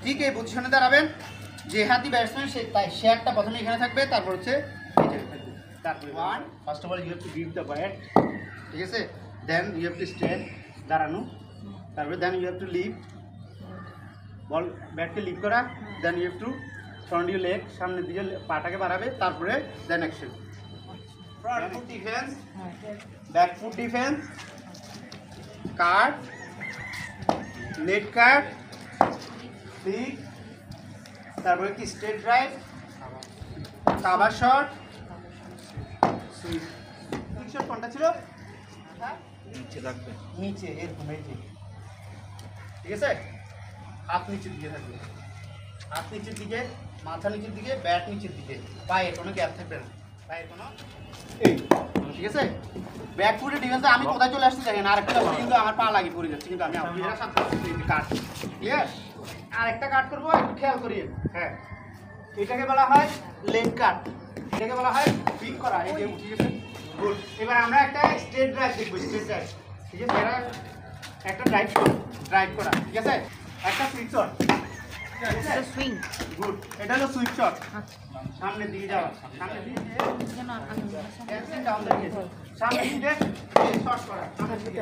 ঠিক এই পজিশনে দাঁড়াবেন। যে হাতি ব্যাটসম্যান সে একটা প্রথমে এখানে থাকবে, তারপর হচ্ছে তারপরে first of all you have to give the bat, ঠিক আছে। Then you have to stand, দাঁড়ানো, তারপরে then you have to leave ball, ব্যাটকে লিভ করা, then you have to front you leg, সামনের দিকে পাটাকে বাড়াবে, তারপরে then action. Front foot defence, back foot defence, cut, net cut, flick, তারপরে কি straight drive, cover shot, sweep. Sweep shot কোনটা ছিল? নিচে রাখবে, নিচে এরকম এই যে, ঠিক আছে। হাত নিচের দিকে থাকবে, হাত নিচের দিকে, মাথা নিচের দিকে, ব্যাট নিচের দিকে, পায়ের কোনো গ্যাপ থাকবে না, পায়ের কোনো এই, ঠিক আছে। ব্যাক ফুটে ডিফেন্সে আমি কোথায় চলে আসছি দেখেন, আরেকটা কিন্তু আমার পা লাগিয়ে পড়ে যাচ্ছে, কিন্তু আমি আপনারা সাথে কাট, ক্লিয়ার। আরেকটা কাট করবো, একটু খেয়াল করিয়ে। হ্যাঁ, এটাকে বলা হয় লেগ কাট, এটাকে বলা হয় পিক করা, এই যে, ঠিক আছে। গুড। এবার আমরা একটা স্ট্রেট ড্রাইভ দেখবো, স্ট্রেট ড্রাইভ, ঠিক আছে। এরা একটা ড্রাইভ করা, ঠিক আছে। একটা সুইচ শট, সুইং। গুড। এটা হলো সুইচ শট, সামনের দিকে যাওয়া, সামনের দিকে সামনের দিকে শট করা, সামনের দিকে